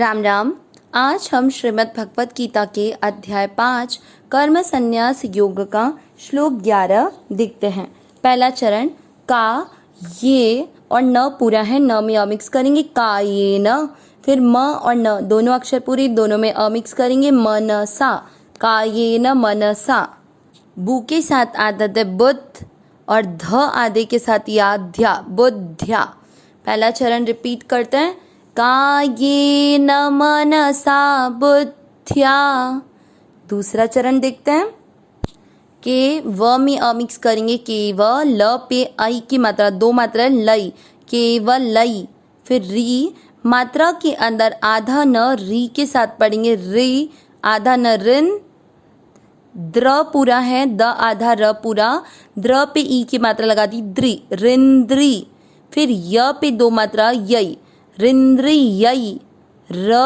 राम राम। आज हम श्रीमद् भगवत गीता के अध्याय 5 कर्म संन्यास योग का श्लोक 11 देखते हैं। पहला चरण का ये और न पूरा है, न में अमिक्स करेंगे का ये न, फिर म और न दोनों अक्षर पूरी, दोनों में अमिक्स करेंगे मनसा, का ये न मनसा। बु के साथ आदत है बुद्ध और ध आदि के साथ याध्या बुद्ध्या। पहला चरण रिपीट करते हैं, कायेन मनसा बुद्ध्या। दूसरा चरण देखते हैं, के व में अमिक्स करेंगे केवल, ल पे आई की मात्रा दो मात्रा लई, केवल लई। फिर री मात्रा के अंदर आधा न री के साथ पढ़ेंगे री, आधा न रिन। द्र पूरा है, द आधा र पूरा, द्र पे ई की मात्रा लगा दी द्री, रिंद्री। फिर य पे दो मात्रा यई, रिंद्रियई। र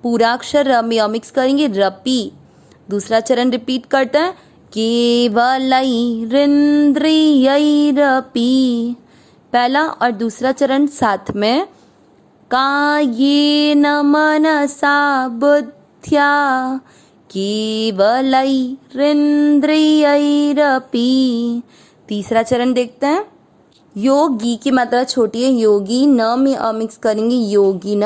पूरा अक्षर र में अमिक्स करेंगे रपी। दूसरा चरण रिपीट करते हैं, केवलई रिंद्रियई रपी। पहला और दूसरा चरण साथ में, कायेन मनसा बुद्ध्या केवलई रिंद्रियई रपी। तीसरा चरण देखते हैं, योगी की मात्रा छोटी है योगी, न में अमिक्स करेंगे योगी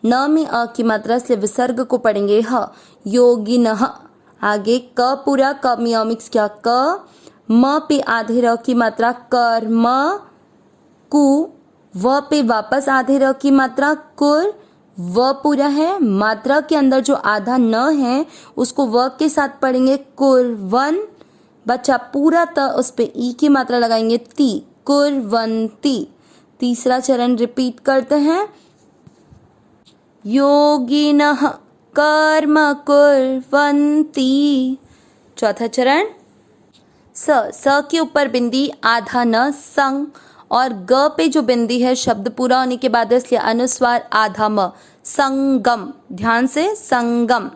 न में अ की मात्रा से विसर्ग को पढ़ेंगे ह, योगी न। आगे क पूरा, क में अमिक्स किया क, म पे आधे र की मात्रा कर म कु, व पे वापस आधे र की मात्रा कुर, व पूरा है, मात्रा के अंदर जो आधा न है उसको व के साथ पढ़ेंगे कुरवन। बच्चा पूरा त उस पे ई की मात्रा लगाएंगे ती, कुर्वन्ति। तीसरा चरण रिपीट करते हैं, योगिनः कर्म कुर्वन्ति। चौथा चरण, स के ऊपर बिंदी आधा न संग, और ग पे जो बिंदी है शब्द पूरा होने के बाद इसलिए अनुस्वार आधा म, संगम। ध्यान से संगम।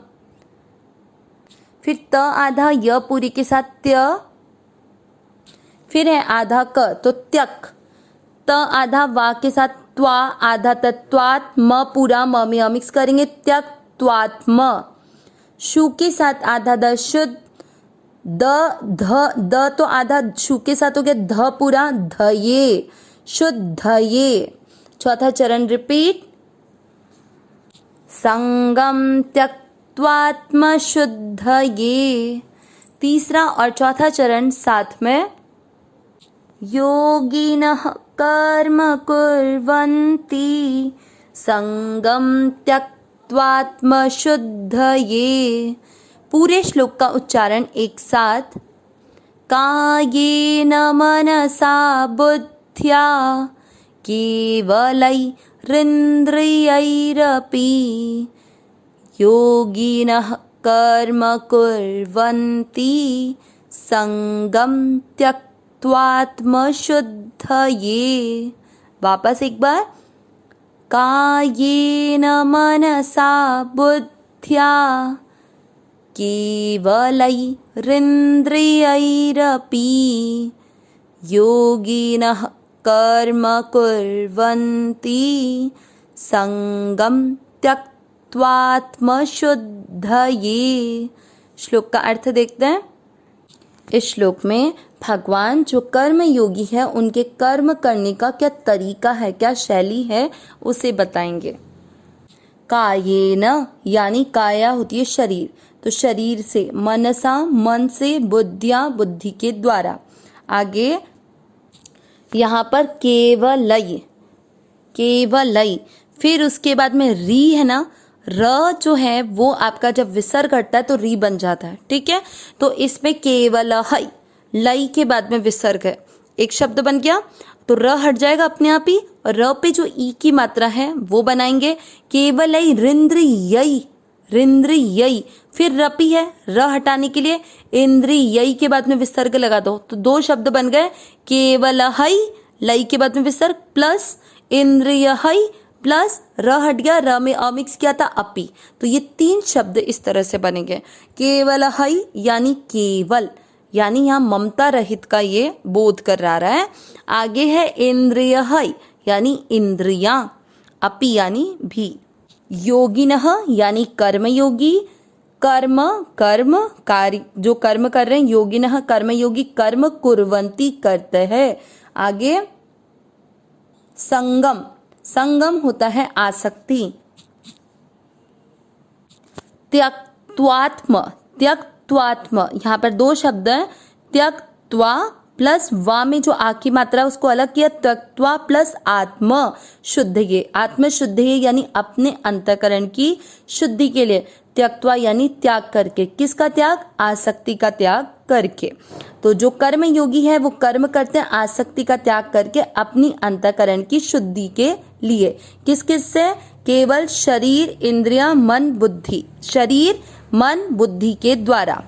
फिर त आधा य पूरी के साथ त्य, फिर है आधा क तो त्यक, त आधा वा के साथ त्वा, आधा तत्वात, म पूरा म में अमिक्स करेंगे त्यक त्वात्म। शु के साथ आधा द शुद्ध, द तो आधा शु के साथ हो गया ध पूरा धये, शुद्धये। चौथा चरण रिपीट, संगम त्यक्त्वात्म शुद्धये। तीसरा और चौथा चरण साथ में, योगिनः कर्म कुर्वन्ति संगम त्यक्त्वात्म शुद्धये। पूरे श्लोक का उच्चारण एक साथ, कायेन मनसा बुद्ध्या केवलै रिंद्रियैरपि योगिनः कर्म कुर्वन्ति संगम त्यक्त्वात्म शुद्धये। वापस एक बार, कायेन मनसा बुद्ध्या केवलै रिंद्रियैरपि योगिनः कर्म कुर्वन्ति संगम त्यक्त्वात्म शुद्धये। श्लोक का अर्थ देखते हैं। इस श्लोक में भगवान जो कर्म योगी है उनके कर्म करने का क्या तरीका है, क्या शैली है, उसे बताएंगे। कायेन यानी काया होती है शरीर, तो शरीर से, मनसा मन से, बुद्धिया बुद्धि के द्वारा। आगे यहाँ पर केवलई, केवलई, फिर उसके बाद में री है ना, र जो है वो आपका जब विसर्ग हटता है तो री बन जाता है, ठीक है। तो इसमें केवल हई, लई के बाद में विसर्ग है, एक शब्द बन गया, तो र हट जाएगा अपने आप ही, और र पे जो ई की मात्रा है वो बनाएंगे केवलई रिंद्रियई, रिंद्रियई। फिर रपी है, र हटाने के लिए इंद्रियई के बाद में विसर्ग लगा दो, तो दो शब्द बन गए, केवल हई, लई के बाद में विसर्ग, प्लस इंद्रिय हई, प्लस र हट गया, र में अमिक्स किया था अपी, तो ये तीन शब्द इस तरह से बनेंगे। केवल हई यानी केवल, यानी यहाँ ममता रहित का ये बोध करा रहा है। आगे है इंद्रिय हई यानी इंद्रियां, अपि यानी भी। योगिनः यानी कर्मयोगी, कर्म कर्म कार्य जो कर्म कर रहे हैं, योगिनः कर्मयोगी कर्म कुर्वन्ति करते हैं। आगे संगम, संगम होता है आसक्ति। त्यक्त्वात्म, त्यक्त्वात्म यहाँ पर दो शब्द हैं, त्यक्त्वा प्लस वा में जो आ की मात्रा उसको अलग किया, त्यक्त्वा प्लस आत्म शुद्ध, ये आत्म शुद्ध है यानी अपने अंतःकरण की शुद्धि के लिए, त्यक्त्वा यानी त्याग करके, किसका त्याग, आसक्ति का त्याग करके। तो जो कर्म योगी है वो कर्म करते हैं आसक्ति का त्याग करके अपनी अंतःकरण की शुद्धि के लिए, किस किस से, केवल शरीर इंद्रिया मन बुद्धि, शरीर मन बुद्धि के द्वारा।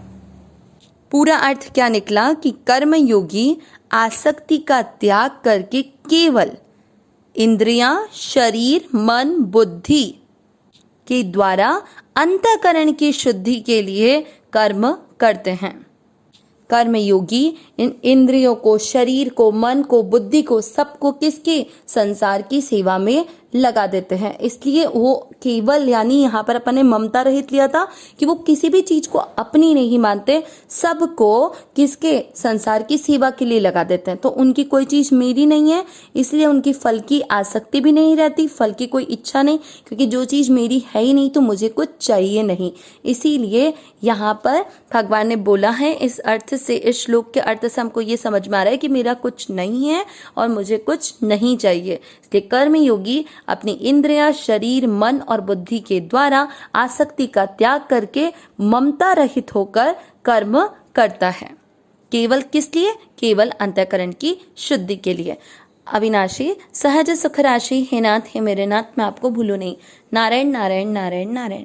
पूरा अर्थ क्या निकला कि कर्म योगी आसक्ति का त्याग करके केवल इंद्रियां शरीर मन बुद्धि के द्वारा अंतःकरण की शुद्धि के लिए कर्म करते हैं। कर्म योगी इन इंद्रियों को, शरीर को, मन को, बुद्धि को, सबको किसके, संसार की सेवा में लगा देते हैं। इसलिए वो केवल यानी यहाँ पर अपन ने ममता रहित लिया था कि वो किसी भी चीज को अपनी नहीं मानते, सबको किसके, संसार की सेवा के लिए लगा देते हैं। तो उनकी कोई चीज मेरी नहीं है, इसलिए उनकी फल की आसक्ति भी नहीं रहती, फल की कोई इच्छा नहीं, क्योंकि जो चीज मेरी है ही नहीं तो मुझे कुछ चाहिए नहीं। इसीलिए यहाँ पर भगवान ने बोला है, इस अर्थ से, इस श्लोक के अर्थ से हमको ये समझ में आ रहा है कि मेरा कुछ नहीं है और मुझे कुछ नहीं चाहिए। इसलिए कर्म योगी अपनी इंद्रियां शरीर मन और बुद्धि के द्वारा आसक्ति का त्याग करके ममता रहित होकर कर्म करता है, केवल किस लिए, केवल अंतःकरण की शुद्धि के लिए। अविनाशी सहज सुख राशि हे नाथ, हे मेरे नाथ, मैं आपको भूलूं नहीं। नारायण नारायण नारायण नारायण।